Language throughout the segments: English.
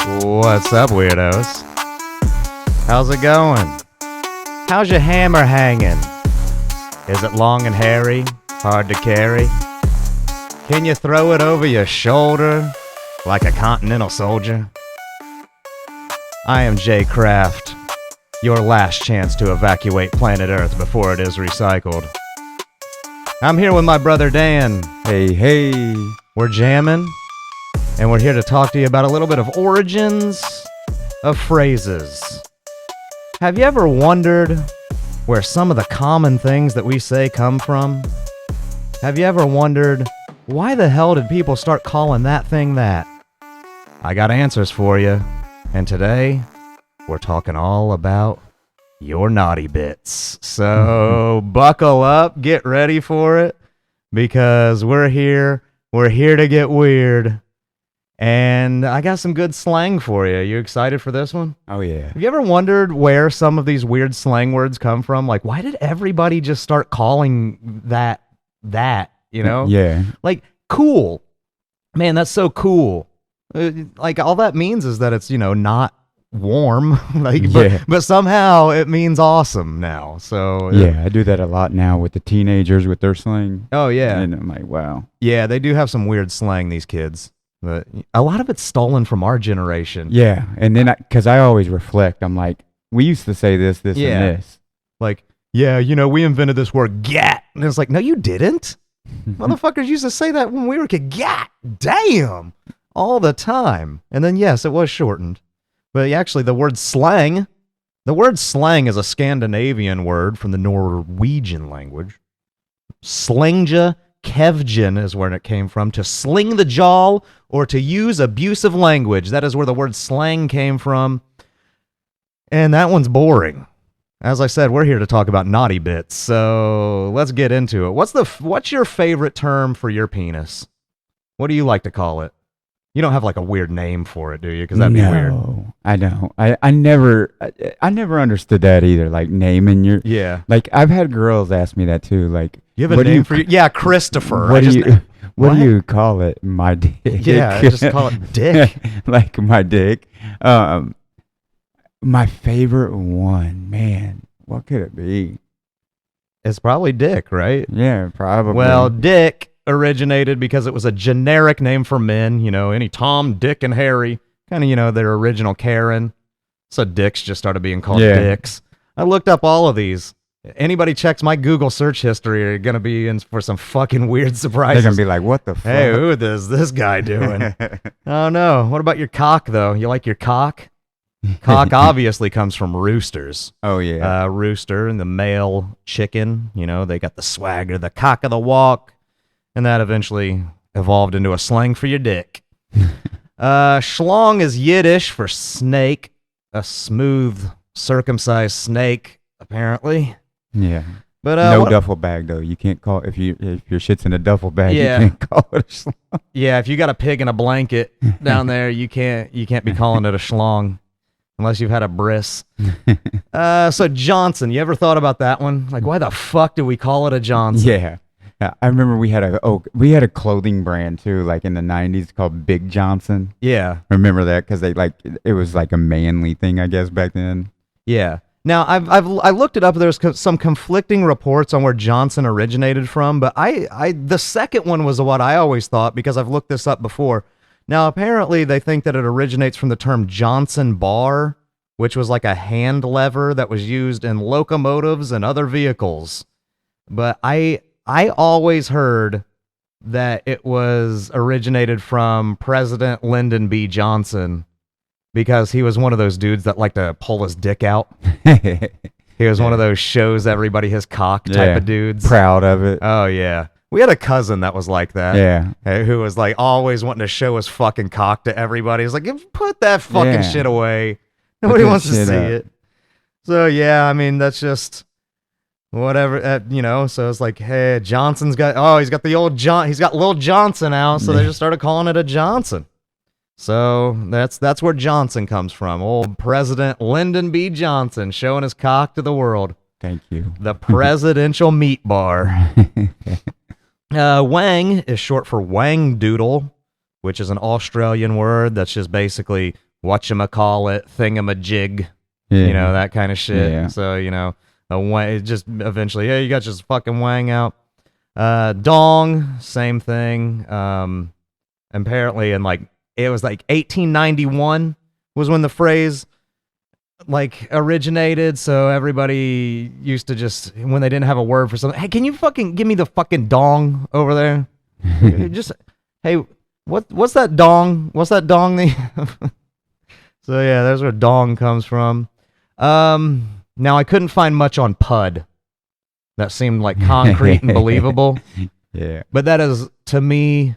What's up, weirdos? How's it going? How's your hammer hanging? Is it long and hairy? Hard to carry? Can you throw it over your shoulder like a continental soldier? I am Jay Kraft, your last chance to evacuate planet Earth before it is recycled. I'm here with my brother Dan. Hey, hey. We're jamming, and we're here to talk to you about a little bit of origins of phrases. Have you ever wondered where some of the common things that we say come from? Have you ever wondered, why the hell did people start calling that thing that? I got answers for you, and today, we're talking all about your naughty bits. So, buckle up, get ready for it, because we're here to get weird. And I got some good slang for you. You excited for this one? Oh, yeah. Have you ever wondered where some of these weird slang words come from? Like, why did everybody just start calling that, you know? Yeah. Like, cool. Man, that's so cool. Like, all that means is that it's, not warm. But somehow it means awesome now. So yeah, I do that a lot now with the teenagers with their slang. Oh, yeah. And I'm like, wow. Yeah, they do have some weird slang, these kids. But a lot of it's stolen from our generation. Yeah, and then because I always reflect, I'm like, we used to say this, and this. Like, yeah, we invented this word, gat. And it's like, no, you didn't. Motherfuckers used to say that when we were kids. Gat, damn, all the time. And then, yes, it was shortened. But actually, the word slang is a Scandinavian word from the Norwegian language. Slingja Kevgin is where it came from, to sling the jaw or to use abusive language. That is where the word slang came from. And that one's boring. As I said, we're here to talk about naughty bits, so let's get into it. What's your favorite term for your penis? What do you like to call it? You don't have like a weird name for it, do you? Because that'd be weird. No, I don't. I never understood that either. Like naming your Like I've had girls ask me that too. Like, you have a name for you? Yeah, Christopher. What do you call it? My dick. Yeah, just call it dick. Like my dick. My favorite one, man. What could it be? It's probably dick, right? Yeah, probably. Well, dick originated because it was a generic name for men, any Tom, Dick, and Harry, kind of, their original Karen. So dicks just started being called dicks. I looked up all of these. Anybody checks my Google search history are going to be in for some fucking weird surprises. They're going to be like, what the fuck? Hey, who is this guy doing? Oh, no. What about your cock, though? You like your cock? Cock obviously comes from roosters. Oh, yeah. Rooster and the male chicken, they got the swagger, the cock of the walk. And that eventually evolved into a slang for your dick. Schlong is Yiddish for snake, a smooth, circumcised snake, apparently. Yeah. But no duffel bag though. You can't call if your shit's in a duffel bag. Yeah. You can't call it a schlong. Yeah, if you got a pig in a blanket down there, you can't be calling it a schlong unless you've had a bris. So Johnson, you ever thought about that one? Like, why the fuck do we call it a Johnson? Yeah. I remember we had a clothing brand too, like in the 90s called Big Johnson. Yeah. Remember that? Because it was like a manly thing, I guess, back then. Yeah. Now, I looked it up. There's some conflicting reports on where Johnson originated from, but the second one was what I always thought, because I've looked this up before. Now, apparently, they think that it originates from the term Johnson bar, which was like a hand lever that was used in locomotives and other vehicles. But I always heard that it was originated from President Lyndon B. Johnson, because he was one of those dudes that liked to pull his dick out. He was one of those shows everybody his cock type of dudes. Proud of it. Oh, yeah. We had a cousin that was like that. Yeah. Who was like always wanting to show his fucking cock to everybody. He's like, put that fucking shit away. Nobody wants to see it. So, yeah, I mean, that's just whatever, so it's like, hey, he's got the old he's got Lil Johnson out, so they just started calling it a Johnson. So that's where Johnson comes from. Old President Lyndon B. Johnson showing his cock to the world. Thank you. The presidential meat bar. Wang is short for Wang Doodle, which is an Australian word that's just basically whatchamacallit, thingamajig, that kind of shit. Yeah. So, it just eventually, you got just fucking wang out. Dong, same thing. Apparently it was 1891 was when the phrase originated, so everybody used to just, when they didn't have a word for something, hey, can you fucking give me the fucking dong over there? Just, hey, what's that dong? What's that dong thing? So yeah, there's where dong comes from. Now I couldn't find much on pud. That seemed like concrete and believable. Yeah. But that is, to me,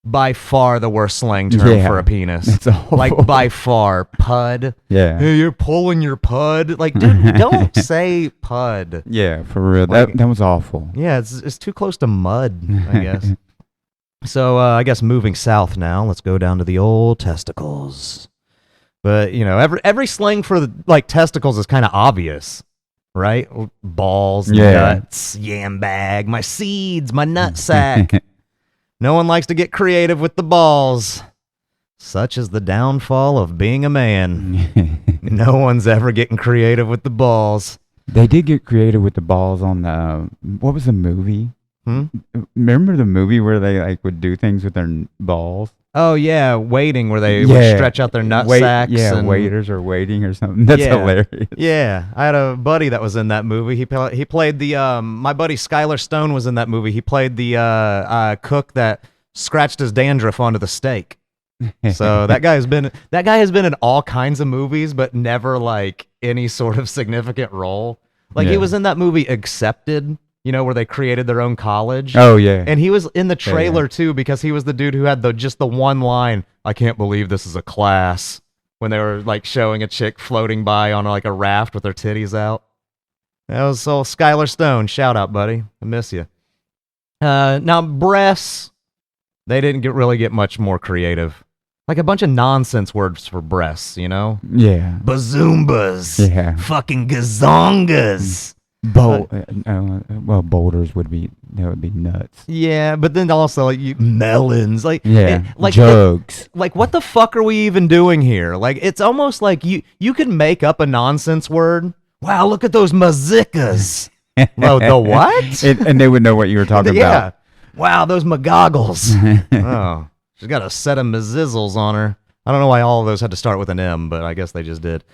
by far the worst slang term for a penis. It's awful. By far, pud. Yeah. Hey, you're pulling your pud. Dude, don't say pud. Yeah, for real. That was awful. Yeah, it's too close to mud, I guess. So I guess moving south now, let's go down to the old testicles. But every slang for testicles is kind of obvious, right? Balls, nuts, yam bag, my seeds, my nut sack. No one likes to get creative with the balls. Such is the downfall of being a man. No one's ever getting creative with the balls. They did get creative with the balls on the, what was the movie? Remember the movie where they would do things with their balls? Oh yeah, waiting, where they would stretch out their nut sacks. Yeah, waiters are waiting or something. That's hilarious. Yeah, I had a buddy that was in that movie. He played the my buddy Skylar Stone was in that movie. He played the cook that scratched his dandruff onto the steak. So that guy has been in all kinds of movies, but never any sort of significant role. He was in that movie Accepted. Where they created their own college. Oh, yeah. And he was in the trailer, too, because he was the dude who had just the one line, I can't believe this is a class, when they were, showing a chick floating by on, a raft with her titties out. That was Skylar Stone. Shout out, buddy. I miss you. Now, breasts, they didn't really get much more creative. A bunch of nonsense words for breasts, Yeah. Bazoombas. Yeah. Fucking gazongas. Boulders would be nuts. Yeah, but then also melons, jugs. What the fuck are we even doing here? It's almost like you can make up a nonsense word. Wow, look at those mazickas. Well, the what? And they would know what you were talking about. Wow, those magoggles. Oh, she's got a set of mazizzles on her. I don't know why all of those had to start with an M, but I guess they just did.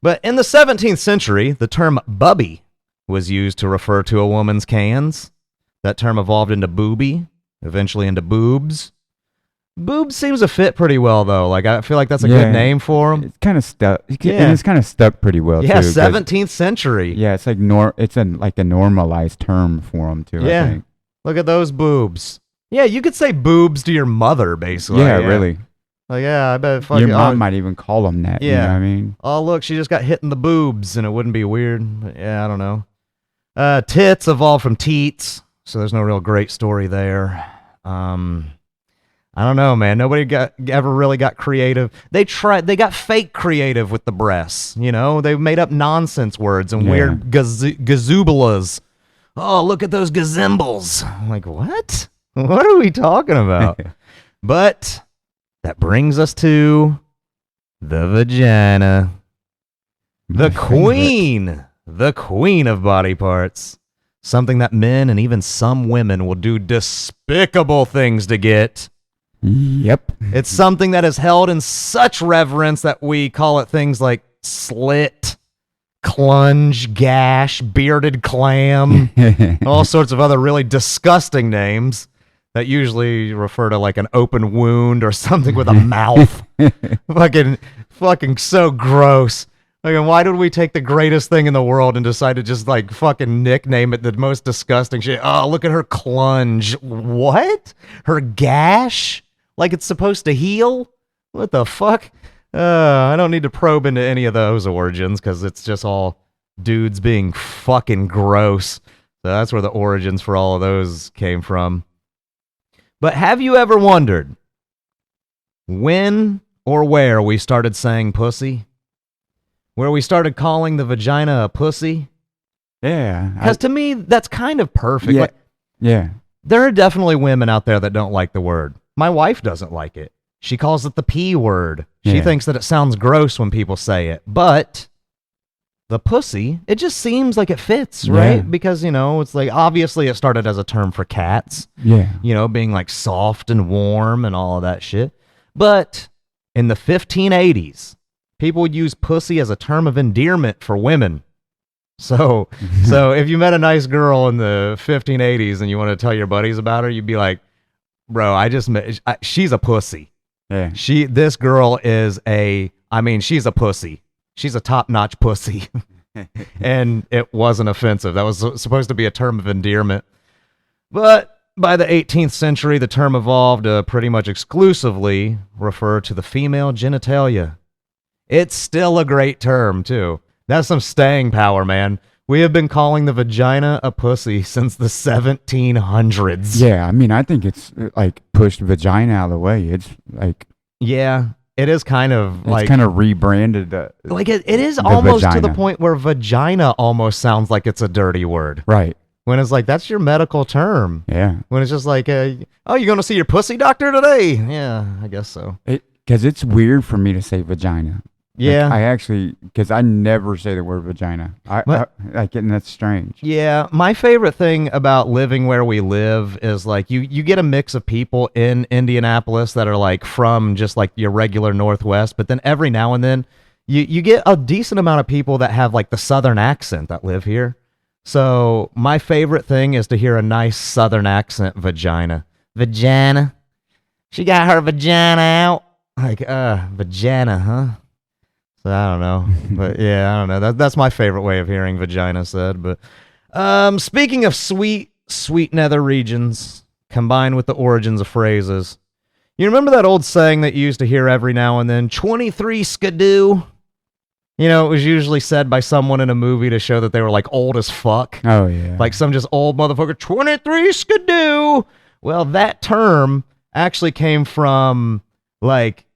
But in the 17th century, the term bubby was used to refer to a woman's cans. That term evolved into booby, eventually into boobs. Boobs seems to fit pretty well, though. I feel like that's a good name for them. It's kind of stuck. Yeah. And it's kind of stuck pretty well, too. 17th century. Yeah, it's it's a normalized term for them, too, I think. Look at those boobs. Yeah, you could say boobs to your mother, basically. Yeah, really. I bet your mom might even call them that. Yeah. You know what I mean? Oh, look, she just got hit in the boobs, and it wouldn't be weird. But yeah, I don't know. Tits evolved from teats, so there's no real great story there. I don't know, man. Nobody ever really got creative. They got fake creative with the breasts. They made up nonsense words and weird gazoobalas. Oh, look at those gazimbles. I'm like, what? What are we talking about? But that brings us to the vagina. The queen of body parts. Something that men and even some women will do despicable things to get. Yep. It's something that is held in such reverence that we call it things like slit, clunge, gash, bearded clam, all sorts of other really disgusting names that usually refer to an open wound or something with a mouth. fucking so gross. Why did we take the greatest thing in the world and decide to just fucking nickname it the most disgusting shit? Oh, look at her clunge. What? Her gash? It's supposed to heal? What the fuck? I don't need to probe into any of those origins because it's just all dudes being fucking gross. So that's where the origins for all of those came from. But have you ever wondered when or where we started saying pussy? Where we started calling the vagina a pussy? Yeah. Because to me, that's kind of perfect. Yeah. There are definitely women out there that don't like the word. My wife doesn't like it. She calls it the P word. She thinks that it sounds gross when people say it. But the pussy, it just seems like it fits, right? Yeah. Because, it's like, obviously it started as a term for cats. Yeah. Being like soft and warm and all of that shit. But in the 1580s, people would use pussy as a term of endearment for women. So if you met a nice girl in the 1580s and you want to tell your buddies about her, you'd be like, bro, she's a pussy. Yeah. This girl is she's a pussy. She's a top-notch pussy. And it wasn't offensive. That was supposed to be a term of endearment. But by the 18th century, the term evolved to pretty much exclusively refer to the female genitalia. It's still a great term, too. That's some staying power, man. We have been calling the vagina a pussy since the 1700s. Yeah, I mean, I think it's like pushed vagina out of the way. It's like... Yeah, it is kind of like... It's kind of rebranded. It is almost vagina. To the point where vagina almost sounds like it's a dirty word. Right. When it's like, that's your medical term. Yeah. When it's just like, you're going to see your pussy doctor today? Yeah, I guess so. Because it's weird for me to say vagina. Yeah. Because I never say the word vagina. And that's strange. Yeah. My favorite thing about living where we live is like you get a mix of people in Indianapolis that are like from just like your regular Northwest, but then every now and then you get a decent amount of people that have like the Southern accent that live here. So my favorite thing is to hear a nice Southern accent vagina. Vagina. She got her vagina out. Like, vagina, huh? So I don't know, but yeah, I don't know. That's my favorite way of hearing vagina said. But speaking of sweet nether regions combined with the origins of phrases, you remember that old saying that you used to hear every now and then, 23 skidoo? It was usually said by someone in a movie to show that they were like old as fuck. Oh, yeah. Like some just old motherfucker, 23 skidoo. Well, that term actually came from like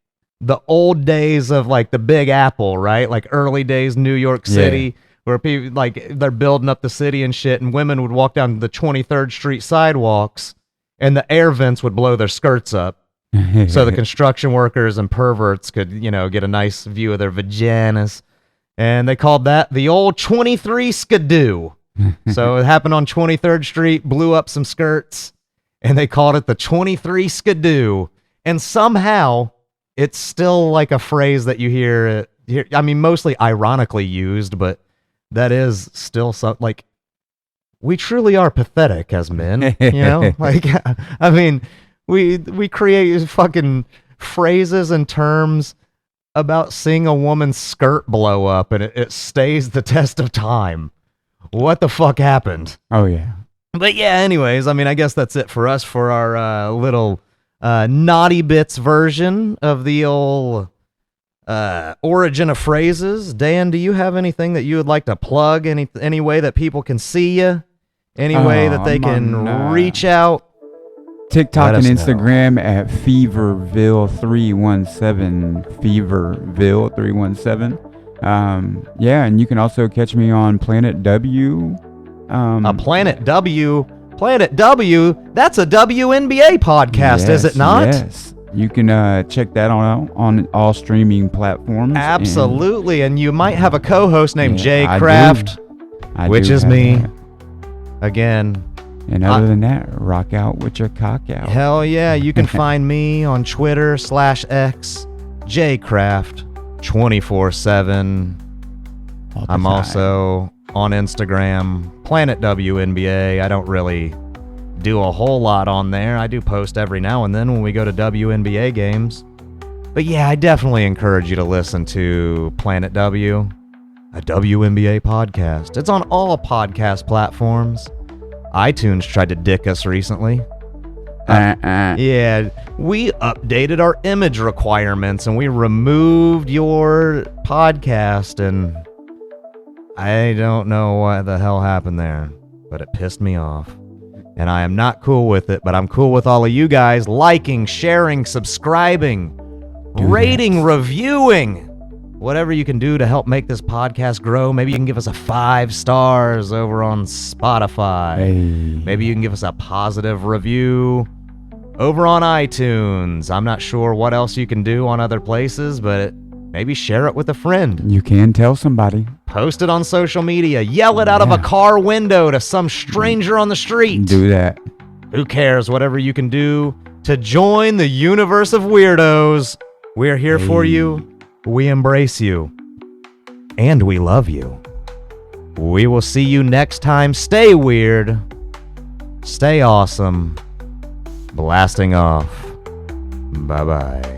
the old days of like the Big Apple, right? Like early days New York City, where people like they're building up the city and shit, and women would walk down the 23rd Street sidewalks, and the air vents would blow their skirts up, so the construction workers and perverts could, get a nice view of their vaginas, and they called that the old 23 skidoo. So it happened on 23rd Street, blew up some skirts, and they called it the 23 skidoo, and somehow it's still like a phrase that you hear, I mean, mostly ironically used, but that is still so, like, we truly are pathetic as men, Like, I mean, we create fucking phrases and terms about seeing a woman's skirt blow up, and it stays the test of time. What the fuck happened? Oh, yeah. But yeah, anyways, I mean, I guess that's it for us for our little... naughty bits version of the old origin of phrases. Dan, do you have anything that you would like to plug? Any way that people can see you? Any way that they can reach out? TikTok and Instagram at Feverville317. Feverville317. Yeah, and you can also catch me on Planet W. Planet W? Planet W, that's a WNBA podcast, is it not? Yes. You can check that on all streaming platforms. Absolutely, and you might have a co-host named Jay Kraft, which is me. Again. And other than that, rock out with your cock out. Hell yeah, you can find me on Twitter /X, JCraft 24/7. I'm also on Instagram, Planet WNBA. I don't really do a whole lot on there. I do post every now and then when we go to WNBA games. But yeah, I definitely encourage you to listen to Planet W, a WNBA podcast. It's on all podcast platforms. iTunes tried to dick us recently. Yeah, we updated our image requirements and we removed your podcast, and I don't know what the hell happened there, but it pissed me off. And I am not cool with it, but I'm cool with all of you guys liking, sharing, subscribing, rating, reviewing. Whatever you can do to help make this podcast grow. Maybe you can give us a 5 stars over on Spotify. Hey. Maybe you can give us a positive review over on iTunes. I'm not sure what else you can do on other places, but maybe share it with a friend. You can tell somebody. Post it on social media. Yell it out of a car window to some stranger on the street. Do that. Who cares? Whatever you can do to join the universe of weirdos. We're here for you. We embrace you. And we love you. We will see you next time. Stay weird. Stay awesome. Blasting off. Bye-bye.